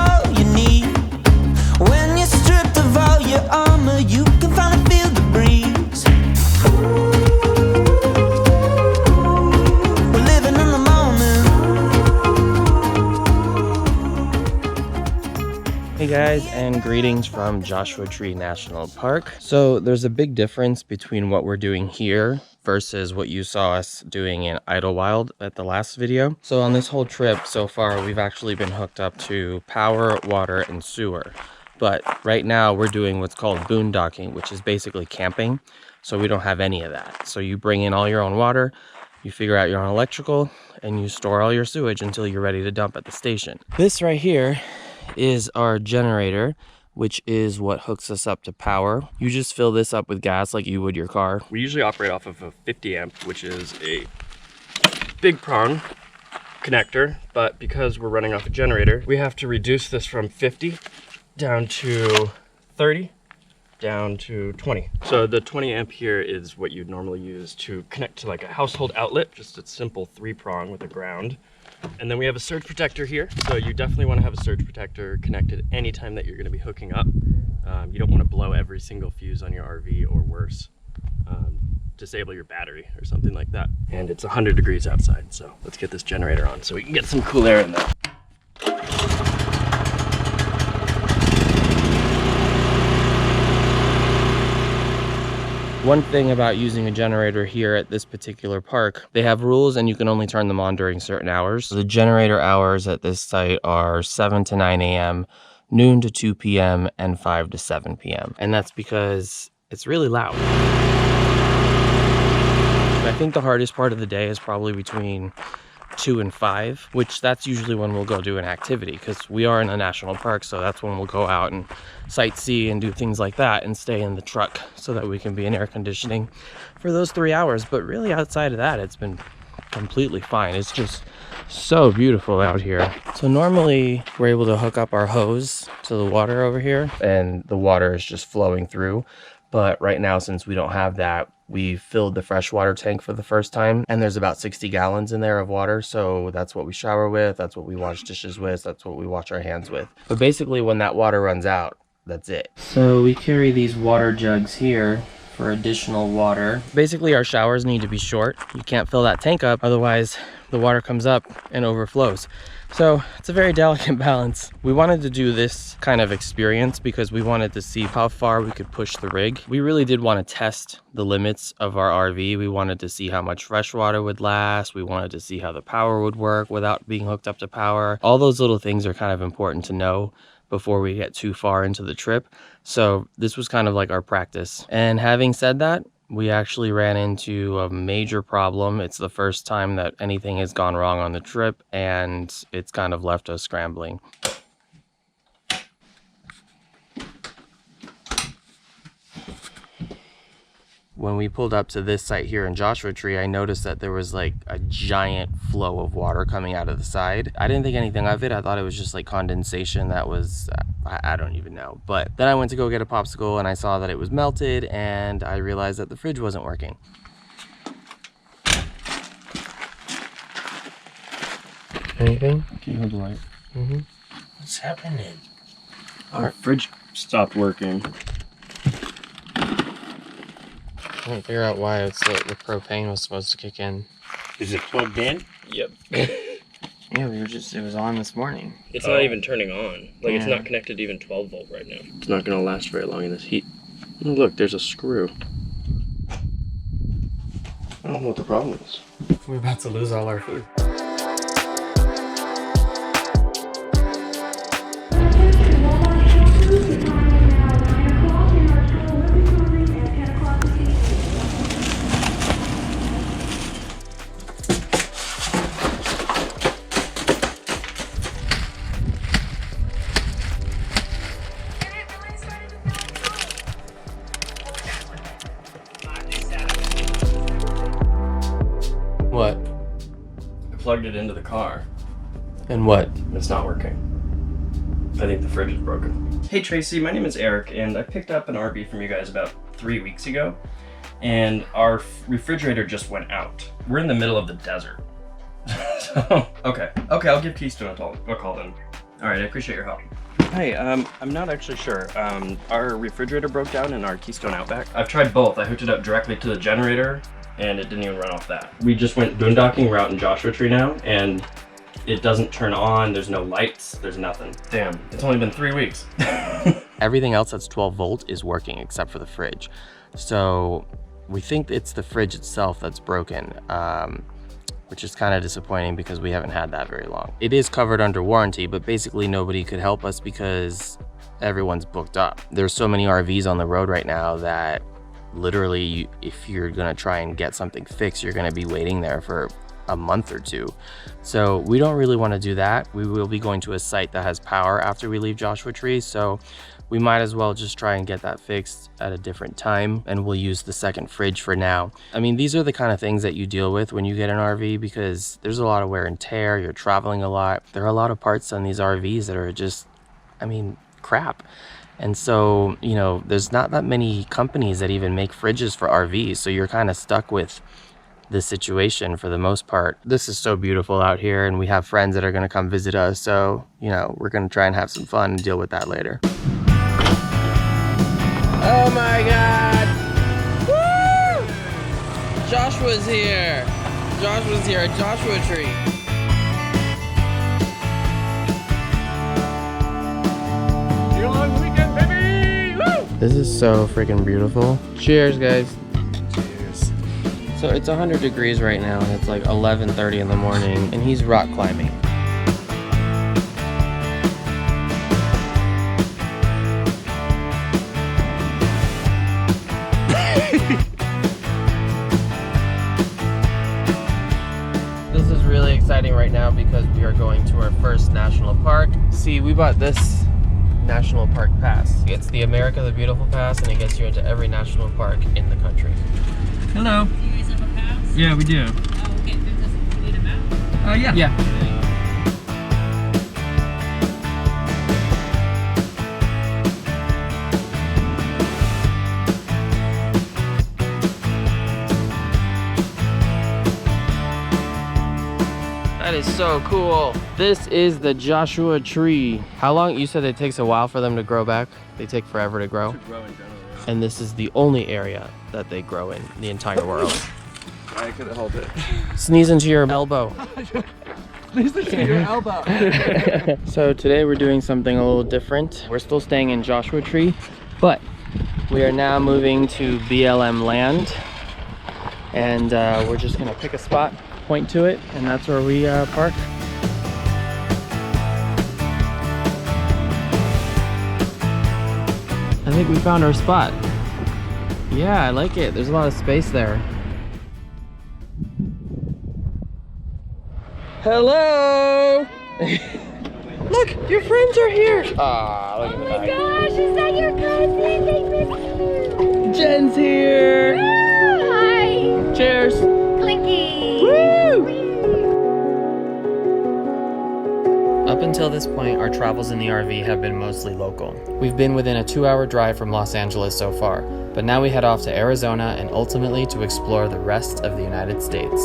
all you need. When you're stripped of all your armor, you can finally feel the breeze. We're living in the moment. Hey guys, and greetings from Joshua Tree National Park. So there's a big difference between what we're doing here versus what you saw us doing in Idlewild at the last video. So on this whole trip so far, we've actually been hooked up to power, water, and sewer. But right now we're doing what's called boondocking, which is basically camping. So we don't have any of that. So you bring in all your own water, you figure out your own electrical, and you store all your sewage until you're ready to dump at the station. This right here is our generator, which is what hooks us up to power. You just fill this up with gas like you would your car. We usually operate off of a 50 amp, which is a big prong connector, but because we're running off a generator, we have to reduce this from 50 down to 30, down to 20. So the 20 amp here is what you'd normally use to connect to like a household outlet, just a simple 3-prong with a ground. And then we have a surge protector here. So you definitely want to have a surge protector connected anytime that you're going to be hooking up. You don't want to blow every single fuse on your RV or worse, disable your battery or something like that. And it's 100 degrees outside. So let's get this generator on so we can get some cool air in there. One thing about using a generator here at this particular park, they have rules and you can only turn them on during certain hours. The generator hours at this site are 7 to 9 a.m., noon to 2 p.m., and 5 to 7 p.m. And that's because it's really loud. I think the hardest part of the day is probably between 2 and 5, which that's usually when we'll go do an activity, because we are in a national park, so that's when we'll go out and sightsee and do things like that and stay in the truck so that we can be in air conditioning for those 3 hours. But really outside of that, it's been completely fine. It's just so beautiful out here. So normally we're able to hook up our hose to the water over here and the water is just flowing through. But right now, since we don't have that, we filled the freshwater tank for the first time, and there's about 60 gallons in there of water. So that's what we shower with, that's what we wash dishes with, that's what we wash our hands with. But basically when that water runs out, that's it. So we carry these water jugs here for additional water. Basically our showers need to be short. You can't fill that tank up, otherwise the water comes up and overflows. So it's a very delicate balance. We wanted to do this kind of experience because we wanted to see how far we could push the rig. We really did want to test the limits of our RV. We wanted to see how much fresh water would last. We wanted to see how the power would work without being hooked up to power. All those little things are kind of important to know before we get too far into the trip. So this was kind of like our practice. And having said that, we actually ran into a major problem. It's the first time that anything has gone wrong on the trip, and it's kind of left us scrambling. When we pulled up to this site here in Joshua Tree, I noticed that there was like a giant flow of water coming out of the side. I didn't think anything of it. I thought it was just like condensation that was, I don't even know. But then I went to go get a popsicle and I saw that it was melted, and I realized that the fridge wasn't working. Anything? Can you hold the light? What's happening? Our fridge stopped working. I can't figure out why it's the propane was supposed to kick in. Is it plugged in? Yep. Yeah, it was on this morning. It's not even turning on. Like, it's Yeah. not connected to even 12 volt right now. It's not going to last very long in this heat. Oh, look, there's a screw. I don't know what the problem is. We're about to lose all our food. What? I plugged it into the car. And what? It's not working. I think the fridge is broken. Hey Tracy, my name is Eric, and I picked up an RV from you guys about 3 weeks ago, and our refrigerator just went out. We're in the middle of the desert. So, okay, I'll give Keystone a call then. All right, I appreciate your help. Hey, I'm not actually sure. Our refrigerator broke down in our Keystone Outback. I've tried both. I hooked it up directly to the generator, and it didn't even run off that. We just went boondocking. We're out in Joshua Tree now, and it doesn't turn on. There's no lights. There's nothing. Damn, it's only been 3 weeks. Everything else that's 12 volt is working except for the fridge. So we think it's the fridge itself that's broken, which is kind of disappointing because we haven't had that very long. It is covered under warranty, but basically nobody could help us because everyone's booked up. There's so many RVs on the road right now that literally if you're gonna try and get something fixed, you're gonna be waiting there for a month or two. So we don't really want to do that. We will be going to a site that has power after we leave Joshua Tree, so we might as well just try and get that fixed at a different time, and we'll use the second fridge for now. I mean, these are the kind of things that you deal with when you get an RV because there's a lot of wear and tear, you're traveling a lot. There are a lot of parts on these RVs that are just, I mean, crap. And so, you know, there's not that many companies that even make fridges for RVs, so you're kind of stuck with this situation for the most part. This is so beautiful out here, and we have friends that are gonna come visit us, so, you know, we're gonna try and have some fun and deal with that later. Oh my God! Woo! Joshua's here! Joshua's here at Joshua Tree. Your long weekend, baby! Woo! This is so freaking beautiful. Cheers, guys. Cheers. So it's 100 degrees right now, and it's like 11:30 in the morning, and he's rock climbing. This is really exciting right now because we are going to our first national park. See, we bought this national park pass. It's the America the Beautiful pass, and it gets you into every national park in the country. Hello. Do you guys have a pass? Yeah, we do. Oh, okay. Does it need a map? Yeah. Yeah. That is so cool. This is the Joshua Tree. How long? You said it takes a while for them to grow back? They take forever to grow? And this is the only area that they grow in the entire world. I couldn't hold it. Sneeze into your elbow. Please look at your elbow. So today we're doing something a little different. We're still staying in Joshua Tree, but we are now moving to BLM land, and we're just gonna pick a spot, point to it, and that's where we park. I think we found our spot. Yeah, I like it. There's a lot of space there. Hello! Look, your friends are here! Aw, look at the back. Gosh, is that your cousin? They miss you. Jen's here! Hi. Cheers! Clinky. Woo! Up until this point, our travels in the RV have been mostly local. We've been within a 2-hour drive from Los Angeles so far, but now we head off to Arizona and ultimately to explore the rest of the United States.